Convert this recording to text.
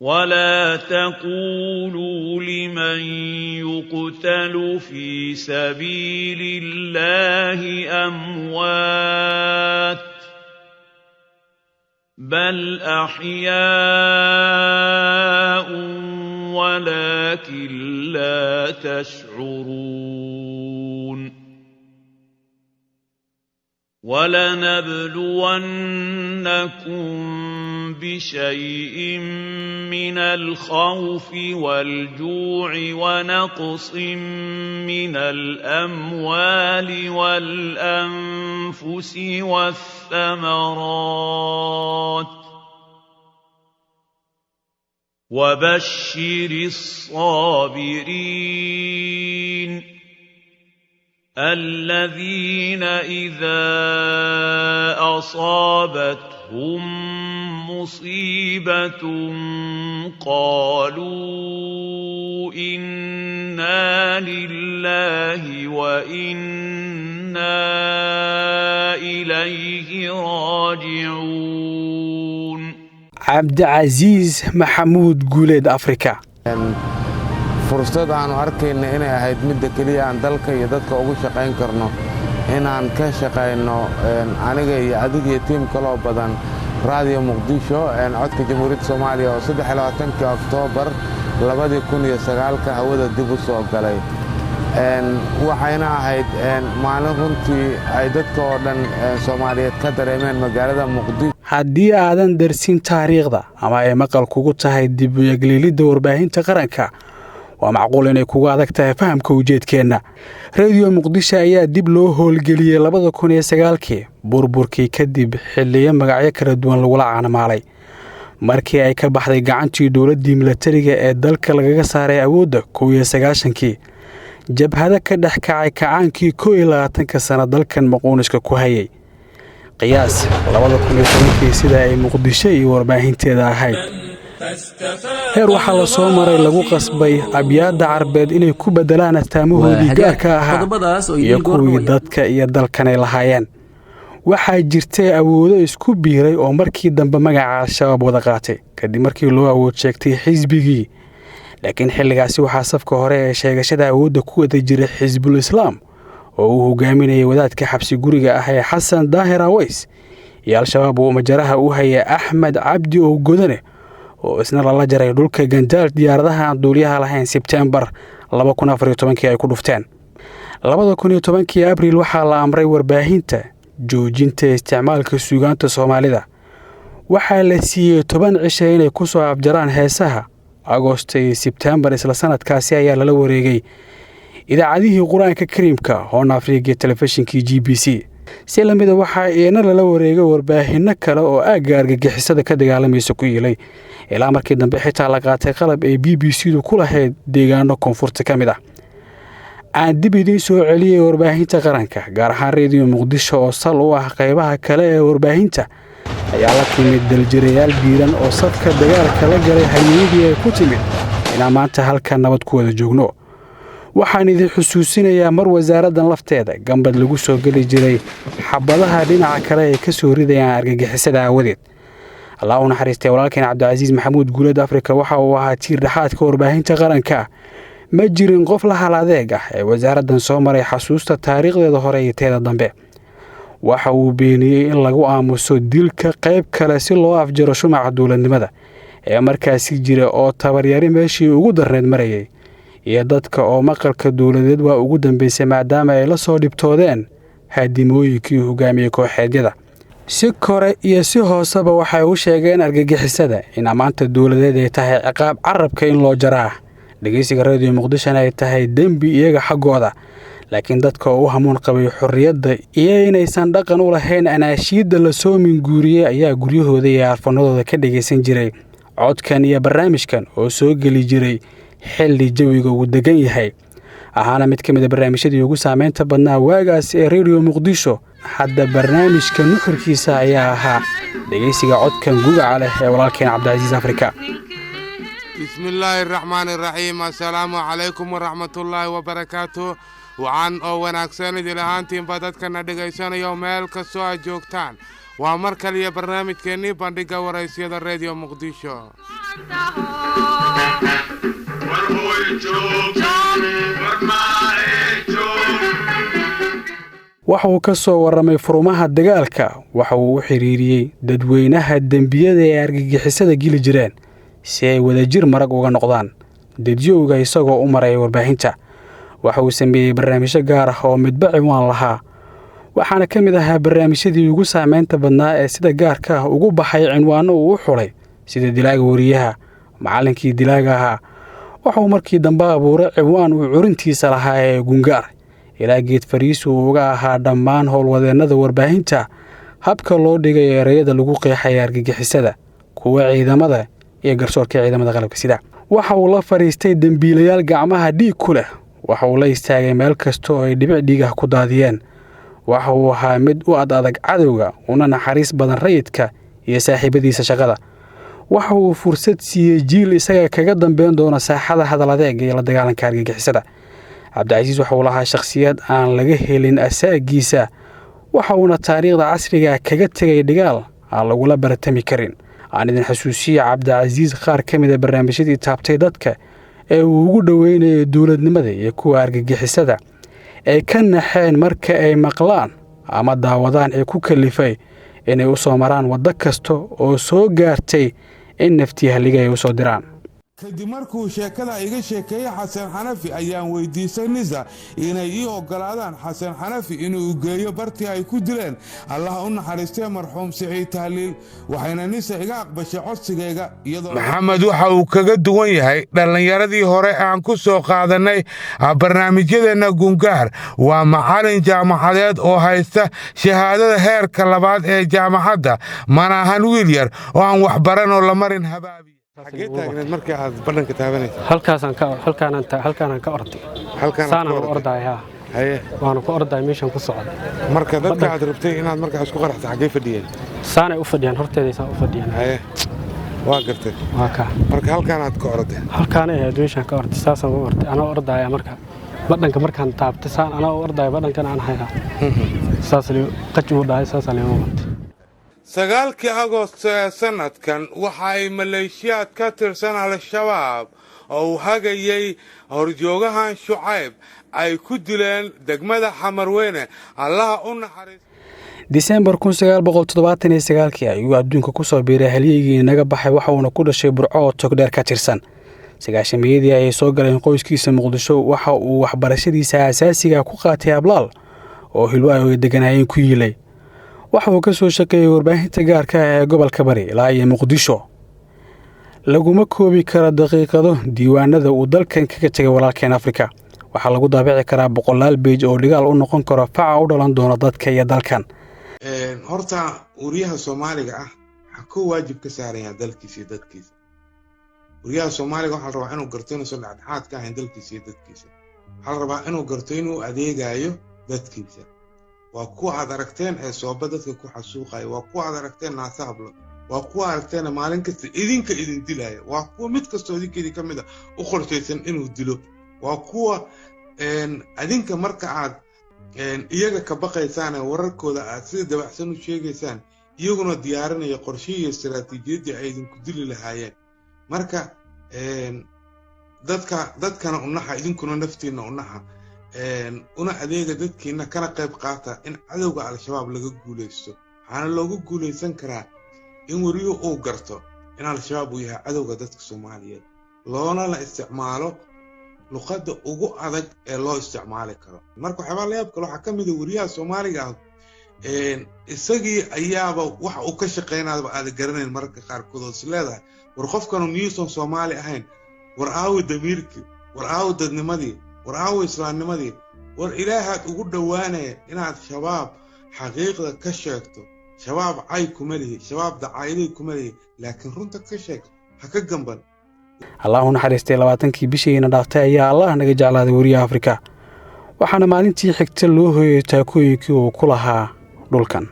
ولا تقولوا لمن يقتل في سبيل الله أموات بل أحياء ولكن لا تشعرون ولنبلونكم بشيء من الخوف والجوع ونقص من الأموال والأنفس والثمرات وبشر الصابرين الذين إذا أصابتهم مصيبة قالوا إنا لله وإنا إليه راجعون. عبد العزيز محمود جولد أفريكا. fursad aan arkayna inay ahayd midda kaliya aan dalka iyo dadka ugu shaqayn karno inaan ka shaqayno aniga iyo adiga iyo tiim kale oo badan Radio Muqdisho codka Jamhuuriyadda Soomaaliya oo 23 Oktoobar 2009 hawada dib u soo galay waxayna ahayd maalin runtii ay dadka oo dhan Soomaaliyeed ka dareemeen magaalada Muqdisho. haddii aadan darsin taariikhda ama ay maqal kugu tahay dib u eegleelidda warbaahinta qaranka waa macquul inay kugu adag tahay fahamka ujeedkeena. Radio Muqdisho ayaa dib loo howlgeliyay 2009 burburkii kadib xilliyo magacyo kala duwan lagu caanamaalay markii ay ka baxday gacantii dawladda militariga ee dalka lagaga saaray awoodda 1990 jabhada ka dhex kacay kacaankii 21 sano dalkan maquuniska ku hayay qiyaas 2010 sida ay Muqdisho iyo warbaahinteeda ahayd heer waxaa la soo maray lagu qasbay abyaada carbeed inay ku bedelaan astaamahoodii gaarka ahaa iyo kuwii dadka iyo dalkan ay lahaayeen. waxaa jirtay awoodo isku biiray oo markii dambe magaca Al-Shabaab wada qaatay kadib markii loo awood sheegtay xisbigii. laakiin xilligaasi waxaa safka hore ee sheegashada awoodda ku wada jiray Xisbul Islaam oo uu hogaaminayay wadaadka xabsi guriga ah ee Xasan Daahir Aways iyo Al-Shabaab oo majaraha u hayay Axmed Cabdi oo Godane oo isna la jaray dhulka gandaal diyaaradaha aan duuliyaha lahayn September 2014 ay ku dhufteen. 2010 Abriil waxaa la amray warbaahinta joojinta isticmaalka suugaanta Soomaalida. waxaa la siiyay 10 cisho inay ku soo afjaraan heesaha. Agoosto iyo September isla sanadkaasi ayaa lala wareegay idaacadihii Quraanka Kariimka Horn Africa Telefishinkii GBC. si lamida waxaa iyana lala wareegay warbaahinno kale oo aagga argagixisada ka dagaalamaysa ku yeelay ilaa markii dambe xitaa la qaatay qalab ay BBC-du ku lahayd deegaano koonfurta ka mid ah. aan dib idiin soo celiyay warbaahinta qaranka gaar ahaan Radio Muqdisho oo sal u ah qaybaha kale ee warbaahinta ayaa la timid daljirayaal diiran oo safka dagaalka la galay hay'adii ay ku timid inaan maanta halka nabad ku wada joogno. waxaan idin xusuusinayaa mar wasaaraddan lafteeda gambad lagu soo gali jiray xabadaha dhinaca kale ee ka soo ridayaan argagixisada aawadeed. Allah u naxariistay walaalkeen Cabdilcasiis Maxamuud Guuled Afrika waxa uu ahaa tiir dhaxaadka warbaahinta qaranka. ma jirin qof la haladeeg ah ee wasaaraddan soo maray xasuusta taariikhdeeda hore iyo teeda dambe. waxa uu beeniyay in lagu aamuso dilka qayb kale si loo afjaro shumaca dawladnimada ee markaasi jira oo tabaryari meeshii ugu darneed marayay iyo dadka oo maqalka dawladeed waa ugu dambeysay maadaama ay la soo dhibtoodeen haadimooyinkii hogaamiyay kooxeedyada. si kore iyo si hooseba waxay u sheegeen argagixisada in amaanta dawladeed ay tahay ciqaab carabka in loo jaraa. dhageysiga Radio Muqdisho ay tahay dambi iyaga xaggooda laakiin dadka oo u hamuun qabay xorriyadda iyo inaysan dhaqan u lahayn anaashiida la soo minguuriyay ayaa guryahooda iyo arfanadooda ka dhageysan jiray codkan iyo barnaamijkan oo soo gali jiray xilli jawiga uu degan yahay. ahaana mid ka mid ah barnaamijyadii ugu saameynta badnaa waagaas ee Radio Muqdisho. hadda barnaamijka nuxurkiisa ayaa ahaa dhageysiga codkan gugaca leh ee walaalkeen Cabdilcasiis Afrika. Bismillahirrahmanirrahim. Assalaamu calaykum waraxmatullaahi wabarakaatuh. waxaan oo wanaagsan idin ahaantiinba dadkana dhegaysanayo meel kastoo aad joogtaan. waa mar kaliya barnaamijkeennii bandhigga waraysyada Radio Muqdisho. waxa uu ka soo warramay furumaha dagaalka waxa uu u xiriiriyey dadweynaha dembiyada ee argagixisada geli jireen si ay wadajir marag uga noqdaan dadyoowga isagoo u maraya warbaahinta waxa uu sameeyey barnaamijyo gaar ah oo midba ciwaan lahaa waxaana ka mid ahaa barnaamijyadii ugu saamaynta badnaa ee sida gaarka ah ugu baxay cinwaanno uu u xulay sida dilaaga wariyaha macallinkii dilaaga ahaa waxa uu markii dambe abuuray ciwaan uu curintiisa lahaa ee gungaar ilaa geed fariis uu uga ahaa dhammaan howlwadeennada warbaahinta habka loo dhigay ereyada lagu qeexaya argagixisada kuwa ciidamada iyo garsoorka ciidamada qalabka sida waxa uu la fadhiistay dembiilayaal gacmaha dhiig ku leh waxa uu la istaagay meel kasta oo ay dhibic dhiigah ku daadiyeen waxa uu ahaa mid u adag cadowga una naxariis badan rayidka iyo saaxiibadiisa shaqada waxa uu fursad siiyey jiil isaga kaga dambeyn doona saaxada hadal adeeg iyo la dagaalanka argagixisada cabdicasiis waxa uu lahaa shakhsiyad aan laga helin asaagiisa waxa uuna taariikhda casriga kaga tegay dhigaal aan lagula baratami karin aan idin xasuusiya cabdicasiis qaar ka mid a barnaamijyadii taabtay dadka ee uu ugu dhoweynayay dowladnimada iyo kuwa argagixisada ay ka naxeen marka ay maqlaan ama daawadaan ee ku kalifay inay u soo maraan waddo kasta oo soo gaartay in naftii halliga ay u soo diraan kadib markuu sheekada iga sheekeeyey xasan xanafi ayaan weydiisay nisa inay ii oggolaadaan xasan xanafi inuu geeyo bartii ay ku dileen allaha u naxariistee marxuum siciid tahliil waxayna nisa iga aqbashay codsigayga iyadoo maxamed waxa uu kaga duwan yahay dhallinyaradii hore aan ku soo qaadannay barnaamijyadeenna gungaar waa macallin jaamacadeed oo haysta shahaadada heerka labaad ee jaamacadda mana ahan wiil yar oo aan waxbaranoo la marin habaabi xagee taagneed markii aad badhanka taabanaysa halkaanaan ka orday saanaan u ordayaa haye waana ku orday meeshan ku socda marka dadka aad rabtay inaad markaa isku qaraxdo xagee fadhiyeen saanay u fadhiyaan horteedaysaan u fadhiyaan haye waa gartay waa ka marka halkaan aad ka orday halkaan ahayd meeshan ka orday saasaan u orday anaa ordaya marka badhanka markaan taabtay saan anaa u ordaya badhankan aan hayaa saas qaji u dhahay saas aan leeyahay 9 Agoosto ee sanadkan waxa ay maleeshiyaad ka tirsan al-shabaab oo uu hagayay horjoogahan Shucayb ay ku dileen degmada Xamarweyne allaha u naxariisto December 1979 ayuu adduunka ku soo biiray halyeygii naga baxay waxa uu ku dhashay Burco oo togdheer ka tirsan sagaashameeyadii ay soo galeen qoyskiisa Muqdisho waxa uu waxbarashadiisa asaasiga ku qaatay Ablaal oo hilwa ay deganayeen ku yilay waxa uu ka soo shaqeeyay warbaahinta gaarka ah ee gobolka Bari ilaa iyo Muqdisho laguma koobi karo daqiiqado diiwaanada uu dalkan kaga tagay walaalkeen Afrika waxa lagu daabici karaa boqolaal page oo dhigaal u noqon karo faca u dhalan doona dadka iyo dalkan horta wariyaha Soomaaliga ah waxa ku waajib ka saaran yahay dalkiisa iyo dadkiisa wariyaha Soomaaliga waxa rabaa inuu garto inuu soo dhacdhacaad ka ahayn dalkiisa iyo dadkiisa waxa rabaa inuu garto inuu adeegayo dadkiisa waa kuwa aad aragteen ee sooba dadka ku xasuuqay waa kuwa aad aragteen naasaablo waa kuwa aragteen maalin kasta idinka idin dilaya waa kuwa mid kasto idinkeedii ka mid ah u qorshaysan inuu dilo waa kuwa adinka marka aad iyaga ka baqaysaan wararkooda aad sida dabacsan u sheegaysaan iyaguna diyaarinaya qorshe iyo istiraatiijiyadii ay idinku dili lahaayeen marka dadkana u naxa idinkuna naftiina u naxa una adeega dadkiina kana qayb qaata in cadowga al-shabaab laga guulaysto waxaana loogu guulaysan karaa in wariyuhu uu garto in al-shabaab uu yahay cadowga dadka Soomaaliyeed loona la isticmaalo luqadda ugu adag ee loo isticmaali karo marka waxyaabo la yaab kale waxa ka mid ah wariyaha Soomaaliga ah isagii ayaaba waxa uu ka shaqeynayba aad garanayn marka qaarkood oo leedahay war qofkanu miyuusan Soomaali ahayn war aawi damiirki war aawi dadnimadii war aawi islaamnimadii war ilaahaad ugu dhawaanaya inaad shabaab xaqiiqda ka sheegto shabaab ay kuma lihi shabaab dacayday kuma lihi laakiin runta ka sheeg ha ka gamban Allahu naxariistay 20kii bishiina dhaaftay ayaa Allah naga jeclaaday wariyaha Afrika waxaana maalintii xigta loo hooyay taakooyinkii uu ku lahaa dhulkan